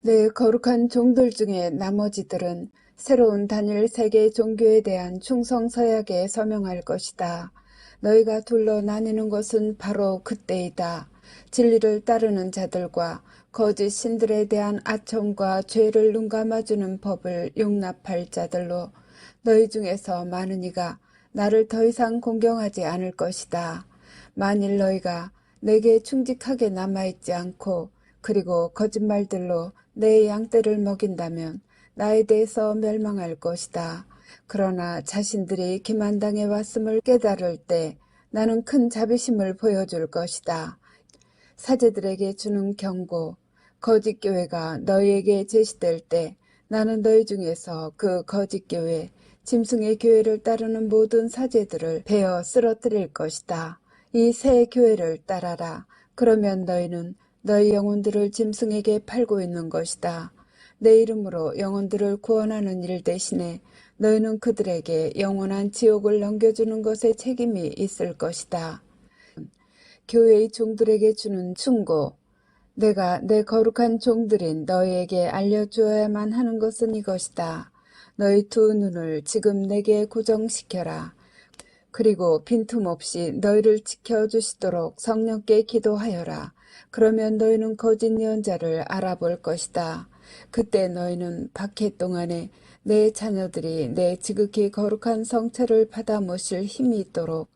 내 거룩한 종들 중에 나머지들은 새로운 단일 세계 종교에 대한 충성 서약에 서명할 것이다. 너희가 둘러 나뉘는 것은 바로 그때이다. 진리를 따르는 자들과 거짓 신들에 대한 아첨과 죄를 눈감아주는 법을 용납할 자들로 너희 중에서 많은 이가 나를 더 이상 공경하지 않을 것이다. 만일 너희가 내게 충직하게 남아있지 않고 그리고 거짓말들로 내 양떼를 먹인다면 나에 대해서 멸망할 것이다. 그러나 자신들이 기만당해 왔음을 깨달을 때 나는 큰 자비심을 보여줄 것이다. 사제들에게 주는 경고, 거짓 교회가 너희에게 제시될 때 나는 너희 중에서 그 거짓 교회, 짐승의 교회를 따르는 모든 사제들을 베어 쓰러뜨릴 것이다. 이 새 교회를 따라라. 그러면 너희는 너희 영혼들을 짐승에게 팔고 있는 것이다. 내 이름으로 영혼들을 구원하는 일 대신에 너희는 그들에게 영원한 지옥을 넘겨주는 것에 책임이 있을 것이다. 교회의 종들에게 주는 충고. 내가 내 거룩한 종들인 너희에게 알려주어야만 하는 것은 이것이다. 너희 두 눈을 지금 내게 고정시켜라. 그리고 빈틈없이 너희를 지켜주시도록 성령께 기도하여라. 그러면 너희는 거짓 예언자를 알아볼 것이다. 그때 너희는 박해 동안에 내 자녀들이 내 지극히 거룩한 성체를 받아 모실 힘이 있도록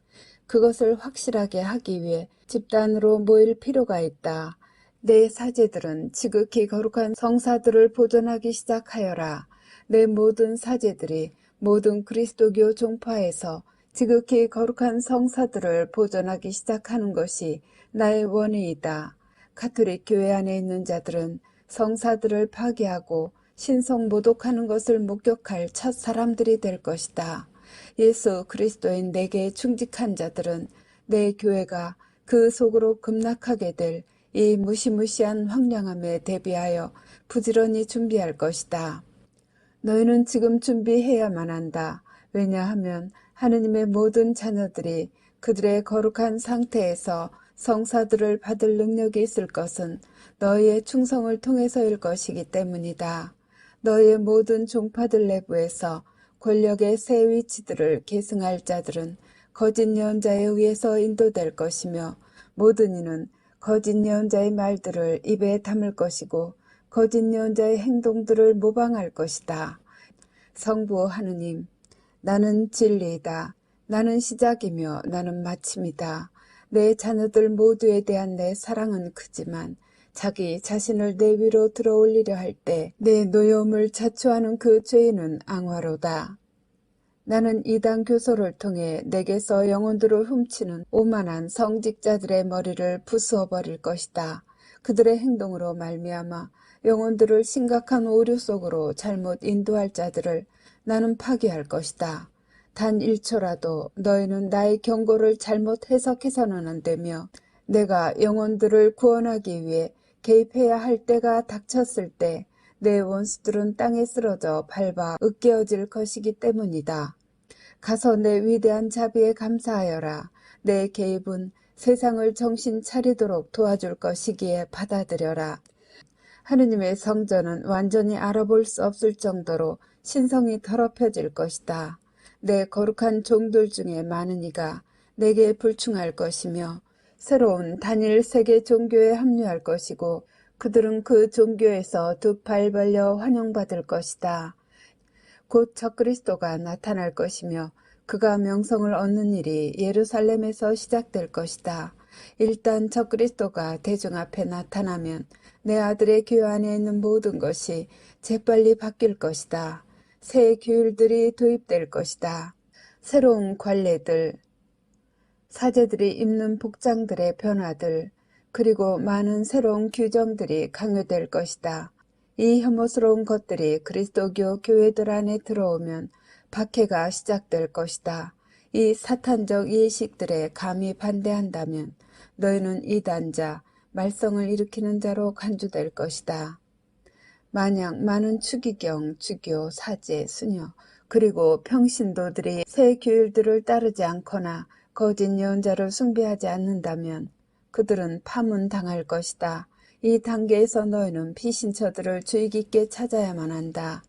그것을 확실하게 하기 위해 집단으로 모일 필요가 있다. 내 사제들은 지극히 거룩한 성사들을 보존하기 시작하여라. 내 모든 사제들이 모든 그리스도교 종파에서 지극히 거룩한 성사들을 보존하기 시작하는 것이 나의 원의이다. 가톨릭 교회 안에 있는 자들은 성사들을 파괴하고 신성 모독하는 것을 목격할 첫 사람들이 될 것이다. 예수 그리스도인 내게 충직한 자들은 내 교회가 그 속으로 급락하게 될 이 무시무시한 황량함에 대비하여 부지런히 준비할 것이다. 너희는 지금 준비해야만 한다. 왜냐하면 하느님의 모든 자녀들이 그들의 거룩한 상태에서 성사들을 받을 능력이 있을 것은 너희의 충성을 통해서일 것이기 때문이다. 너희의 모든 종파들 내부에서 권력의 새 위치들을 계승할 자들은 거짓 예언자에 의해서 인도될 것이며 모든 이는 거짓 예언자의 말들을 입에 담을 것이고 거짓 예언자의 행동들을 모방할 것이다. 성부 하느님, 나는 진리이다. 나는 시작이며 나는 마침이다. 내 자녀들 모두에 대한 내 사랑은 크지만 자기 자신을 내 위로 들어올리려 할 때 내 노여움을 자초하는 그 죄인은 앙화로다. 나는 이단 교소를 통해 내게서 영혼들을 훔치는 오만한 성직자들의 머리를 부수어 버릴 것이다. 그들의 행동으로 말미암아 영혼들을 심각한 오류 속으로 잘못 인도할 자들을 나는 파괴할 것이다. 단 1초라도 너희는 나의 경고를 잘못 해석해서는 안 되며 내가 영혼들을 구원하기 위해 개입해야 할 때가 닥쳤을 때 내 원수들은 땅에 쓰러져 밟아 으깨어질 것이기 때문이다. 가서 내 위대한 자비에 감사하여라. 내 개입은 세상을 정신 차리도록 도와줄 것이기에 받아들여라. 하느님의 성전은 완전히 알아볼 수 없을 정도로 신성이 더럽혀질 것이다. 내 거룩한 종들 중에 많은 이가 내게 불충할 것이며 새로운 단일 세계 종교에 합류할 것이고 그들은 그 종교에서 두 팔 벌려 환영받을 것이다. 곧 적그리스도가 나타날 것이며 그가 명성을 얻는 일이 예루살렘에서 시작될 것이다. 일단 적그리스도가 대중 앞에 나타나면 내 아들의 교회 안에 있는 모든 것이 재빨리 바뀔 것이다. 새 규율들이 도입될 것이다. 새로운 관례들, 사제들이 입는 복장들의 변화들, 그리고 많은 새로운 규정들이 강요될 것이다. 이 혐오스러운 것들이 그리스도교 교회들 안에 들어오면 박해가 시작될 것이다. 이 사탄적 이식들에 감히 반대한다면 너희는 이단자, 말썽을 일으키는 자로 간주될 것이다. 만약 많은 추기경, 주교, 사제, 수녀, 그리고 평신도들이 새 규율들을 따르지 않거나 거짓 예언자를 숭배하지 않는다면 그들은 파문당할 것이다. 이 단계에서 너희는 피신처들을 주의 깊게 찾아야만 한다.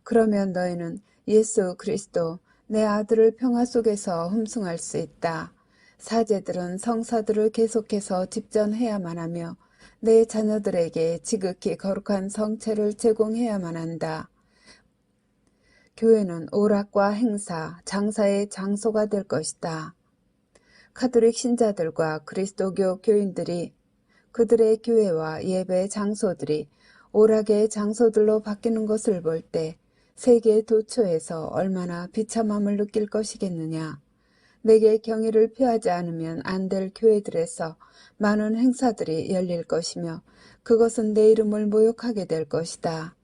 그러면 너희는 예수 그리스도 내 아들을 평화 속에서 흠숭할 수 있다. 사제들은 성사들을 계속해서 집전해야만 하며 내 자녀들에게 지극히 거룩한 성체를 제공해야만 한다. 교회는 오락과 행사, 장사의 장소가 될 것이다. 카톨릭 신자들과 그리스도교 교인들이 그들의 교회와 예배 장소들이 오락의 장소들로 바뀌는 것을 볼 때 세계 도처에서 얼마나 비참함을 느낄 것이겠느냐. 내게 경의를 표하지 않으면 안 될 교회들에서 많은 행사들이 열릴 것이며 그것은 내 이름을 모욕하게 될 것이다.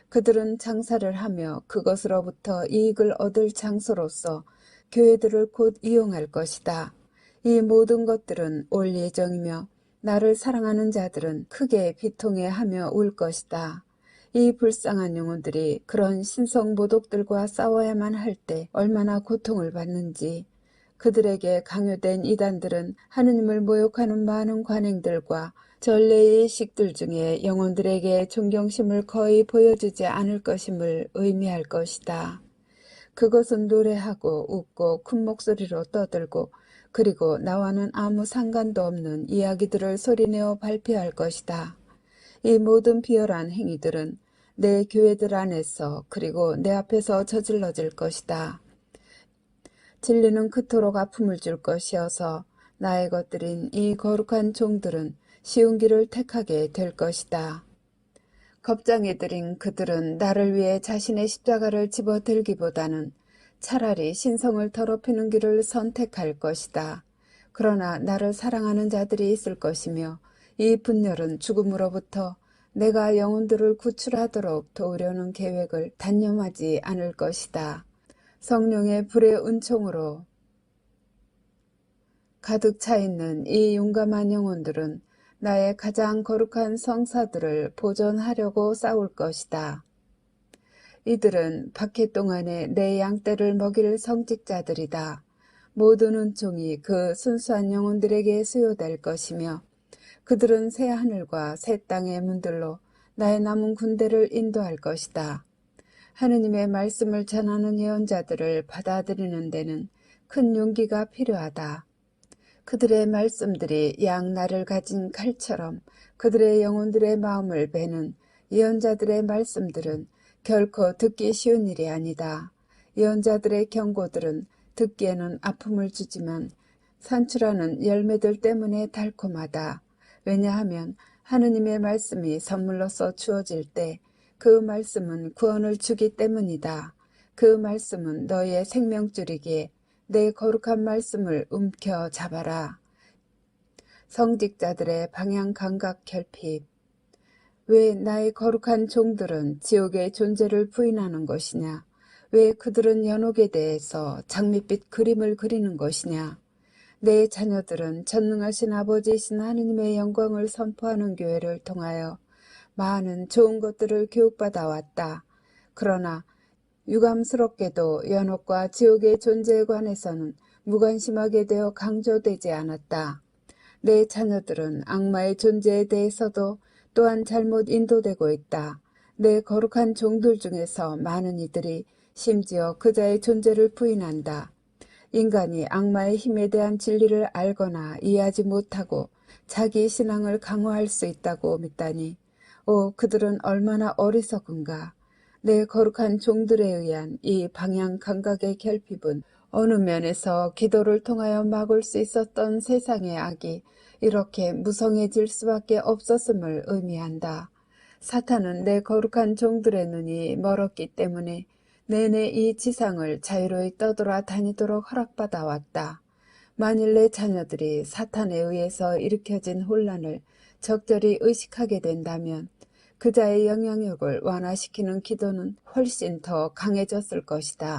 그들은 장사를 하며 그것으로부터 이익을 얻을 장소로서 교회들을 곧 이용할 것이다. 이 모든 것들은 올 예정이며 나를 사랑하는 자들은 크게 비통해하며 울 것이다. 이 불쌍한 영혼들이 그런 신성모독들과 싸워야만 할 때 얼마나 고통을 받는지. 그들에게 강요된 이단들은 하느님을 모욕하는 많은 관행들과 전례의 식들 중에 영혼들에게 존경심을 거의 보여주지 않을 것임을 의미할 것이다. 그것은 노래하고 웃고 큰 목소리로 떠들고 그리고 나와는 아무 상관도 없는 이야기들을 소리내어 발표할 것이다. 이 모든 비열한 행위들은 내 교회들 안에서 그리고 내 앞에서 저질러질 것이다. 진리는 그토록 아픔을 줄 것이어서 나의 것들인 이 거룩한 종들은 쉬운 길을 택하게 될 것이다. 겁장이들인 그들은 나를 위해 자신의 십자가를 집어들기보다는 차라리 신성을 더럽히는 길을 선택할 것이다. 그러나 나를 사랑하는 자들이 있을 것이며 이 분열은 죽음으로부터 내가 영혼들을 구출하도록 도우려는 계획을 단념하지 않을 것이다. 성령의 불의 은총으로 가득 차 있는 이 용감한 영혼들은 나의 가장 거룩한 성사들을 보존하려고 싸울 것이다. 이들은 박해 동안에 내 양떼를 먹일 성직자들이다. 모든 은총이 그 순수한 영혼들에게 수요될 것이며 그들은 새 하늘과 새 땅의 문들로 나의 남은 군대를 인도할 것이다. 하느님의 말씀을 전하는 예언자들을 받아들이는 데는 큰 용기가 필요하다. 그들의 말씀들이 양날을 가진 칼처럼 그들의 영혼들의 마음을 베는 예언자들의 말씀들은 결코 듣기 쉬운 일이 아니다. 예언자들의 경고들은 듣기에는 아픔을 주지만 산출하는 열매들 때문에 달콤하다. 왜냐하면 하느님의 말씀이 선물로서 주어질 때 그 말씀은 구원을 주기 때문이다. 그 말씀은 너희의 생명줄이기에 내 거룩한 말씀을 움켜잡아라. 성직자들의 방향 감각 결핍. 왜 나의 거룩한 종들은 지옥의 존재를 부인하는 것이냐? 왜 그들은 연옥에 대해서 장밋빛 그림을 그리는 것이냐? 내 자녀들은 전능하신 아버지이신 하느님의 영광을 선포하는 교회를 통하여 많은 좋은 것들을 교육받아 왔다. 그러나 유감스럽게도 연옥과 지옥의 존재에 관해서는 무관심하게 되어 강조되지 않았다. 내 자녀들은 악마의 존재에 대해서도 또한 잘못 인도되고 있다. 내 거룩한 종들 중에서 많은 이들이 심지어 그자의 존재를 부인한다. 인간이 악마의 힘에 대한 진리를 알거나 이해하지 못하고 자기 신앙을 강화할 수 있다고 믿다니 그들은 얼마나 어리석은가. 내 거룩한 종들에 의한 이 방향 감각의 결핍은 어느 면에서 기도를 통하여 막을 수 있었던 세상의 악이 이렇게 무성해질 수밖에 없었음을 의미한다. 사탄은 내 거룩한 종들의 눈이 멀었기 때문에 내내 이 지상을 자유로이 떠돌아 다니도록 허락받아 왔다. 만일 내 자녀들이 사탄에 의해서 일으켜진 혼란을 적절히 의식하게 된다면 그자의 영향력을 완화시키는 기도는 훨씬 더 강해졌을 것이다.